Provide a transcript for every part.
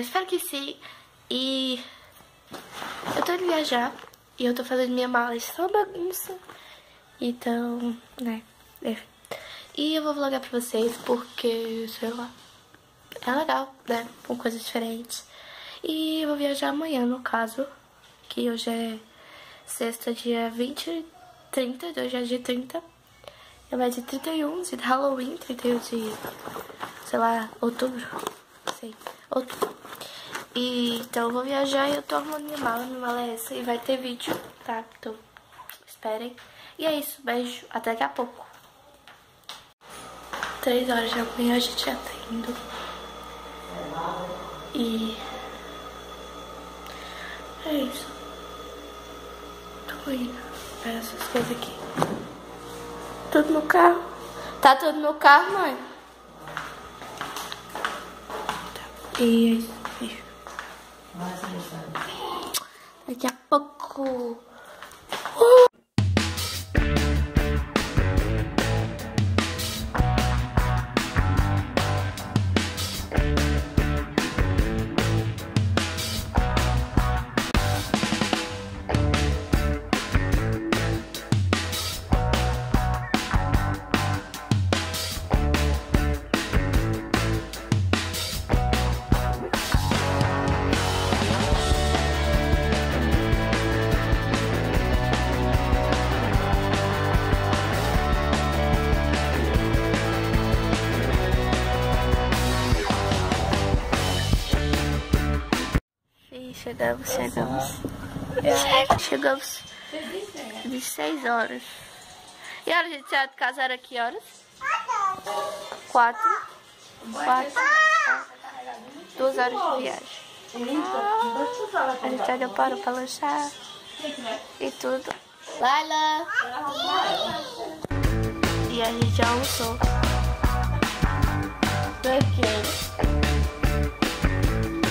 espero que sim. E eu tô indo viajar e eu tô fazendo minha mala, isso é uma bagunça. Então, né, e eu vou vlogar pra vocês porque, sei lá, é legal, né, com coisas diferentes. E eu vou viajar amanhã, no caso, que hoje é sexta, dia 20, 30, hoje é dia 30. É dia 31 de Halloween, 31 de, sei lá, outubro, não sei, outubro. E então eu vou viajar e eu tô arrumando minha mala é essa. E vai ter vídeo, tá? Então, esperem. E é isso, beijo, até daqui a pouco. 3 horas da manhã, a gente já tá indo. E é isso. Tô indo para essas coisas aqui. Tudo no carro? Tá tudo no carro, mãe? Tá. E é isso, beijo. Daqui a pouco. Chegamos de 6 horas. E a gente saiu de casa era que horas? 4. 2 horas de viagem. A gente ainda parou pra lanchar e tudo. Laila! E a gente já almoçou.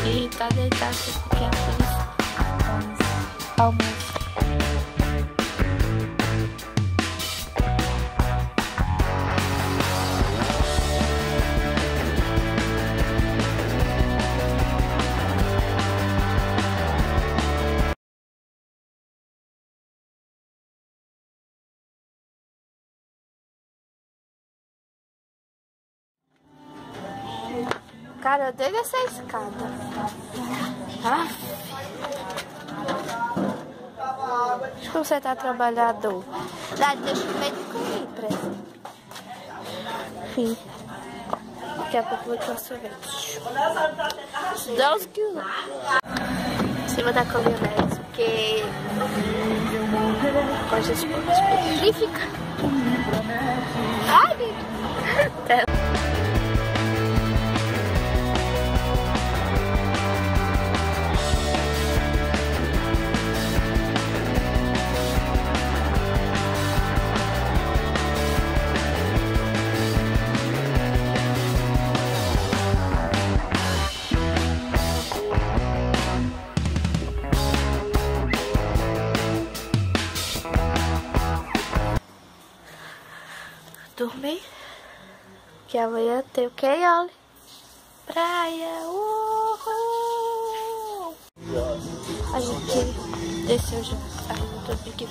E tá deitado porque é feliz. Almoço. Cara, eu odeio essa escada. Acho que você tá trabalhador. Deixa eu ver de comer, pressa. Enfim. Daqui a pouco eu vou te mostrar o sorvete. Deus quiser. Em cima da caminhonete, porque coisa específica. Ai, Deus. Dormir, que amanhã tem o que, olha? Praia, uhul! A gente desceu já, ai, não tô aqui.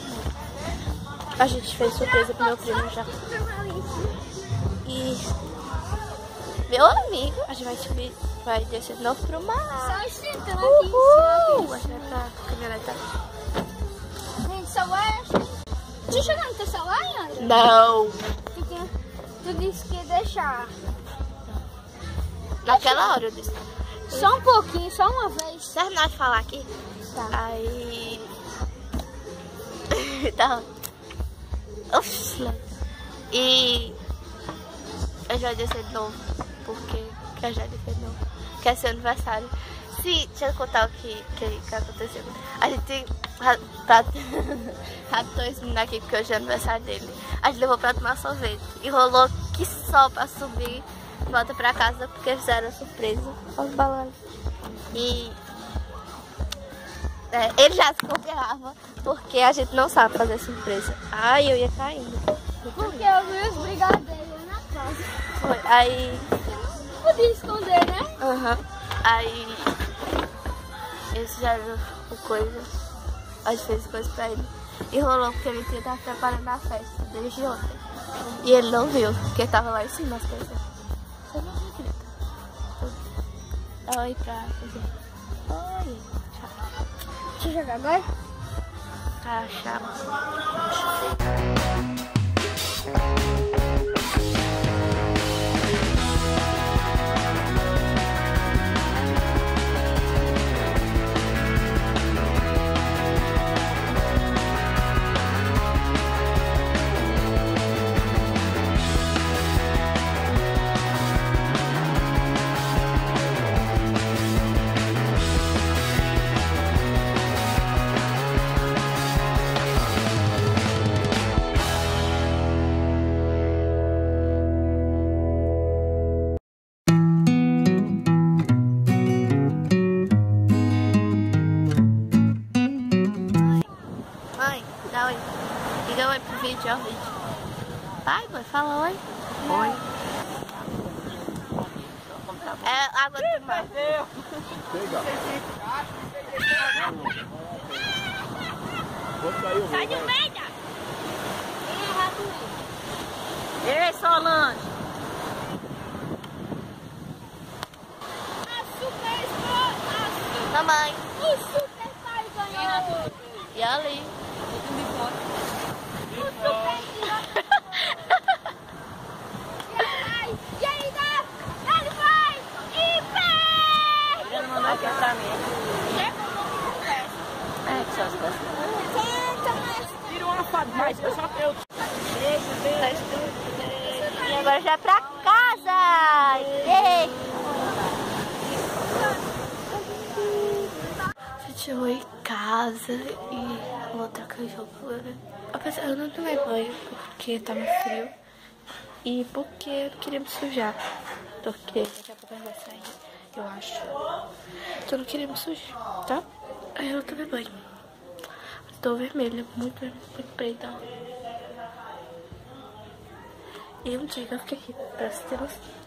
A gente fez surpresa pro meu primo já. E meu amigo, a gente vai subir, vai descer de novo pro mar. Uhul! A gente vai pra caminhoneta. Gente, celular. Deixa eu chegar no teu celular, Yandra? Não! Tu disse que ia deixar. Naquela hora eu disse. Só um pouquinho, só uma vez. Terminar de falar aqui. Tá. Aí. Tá. Oxi. E eu já desci de novo. Porque eu já desci de novo. Que é seu aniversário. Sim, deixa eu contar o que aconteceu. A gente raptou esse menino aqui porque hoje é aniversário dele. A gente levou pra tomar sorvete. E rolou que só pra subir de volta pra casa porque fizeram surpresa aos balões. E ele já se confiava porque a gente não sabe fazer surpresa. Ai, eu ia caindo. Porque eu vi os brigadeiros na casa. Foi, aí... Podia esconder, né? Aham. Aí eles fizeram coisa, às vezes coisa pra ele. E rolou porque ele tinha estar preparando a festa desde ontem. E ele não viu, porque tava lá em cima as coisas. Você não acredita? Oi pra fazer. Oi, tchau. Deixa eu jogar agora. Tá, tchau. Mãe, dá oi. Diga oi pro vídeo, ó o vídeo. Vai, mãe, fala oi. Oi. É água do mar. Sai do meio! Ei, Solange! Mamãe. O Super Pai ganhou! E ali? O Super E aí, ele vai! E pé! Ele mandou aqui pra mim. É, que são as coisas. Tira uma foto, mas eu só eu. E agora já é pra casa! Ei! A gente chegou em casa e vou trocar o jogo agora. Apesar, eu não tomei banho porque tava frio e porque eu não queria me sujar. Porque daqui a pouco vai sair, eu acho. Então eu não queria me sujar, tá? Aí eu não tomei banho. Tô vermelha, muito preta. E um dia que eu fiquei aqui, pra você ter noção.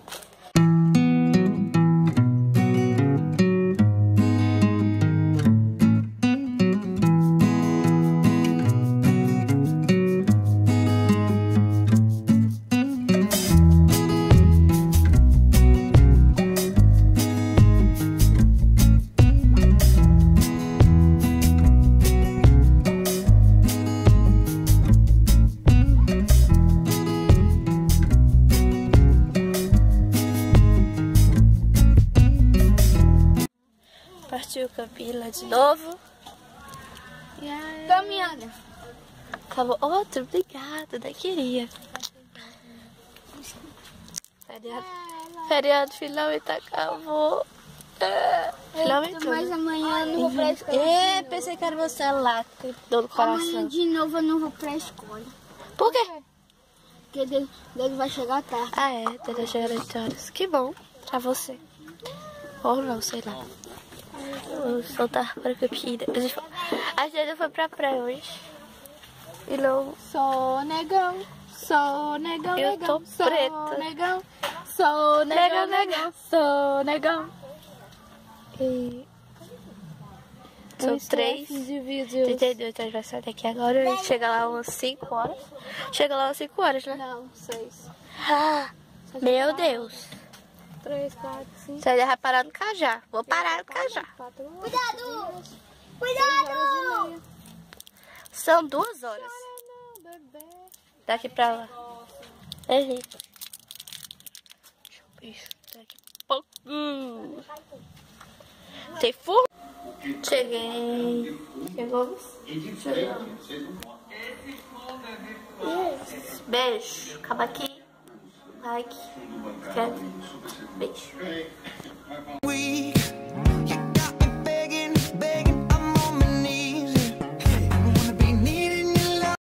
Partiu Camila de novo. E aí... Caminhada. Acabou outro, obrigada, nem queria. Feriado finalmente acabou. Finalmente. Mas amanhã eu não vou pra escola. Pensei que era meu celular, que dor no Amanhã coração. de novo eu não vou pra escola. Por quê? Porque Deus vai chegar tarde. Ah, é, Deus chegar 8 horas. Que bom, pra você. Ou não, sei lá. Vou soltar para a Campina. A gente foi pra praia hoje. E não... Sou negão, Eu tô negão, preta. negão, sou negão, negão, sou negão. E... São 3h32, a gente vai sair daqui agora. A gente chega lá umas 5 horas. Chega lá umas 5 horas, né? Não, 6. Ah, meu Deus. 3, 4, 5. Você vai parar no Cajá. Vou parar no Cajá. Cuidado! Cuidado! São 2 horas. Daqui pra lá. É, gente. Deixa eu ver. Daqui a pouco. Tem fogo? Cheguei. Chegou? Beijo. Acaba aqui. Like. Inscreve. Beijo.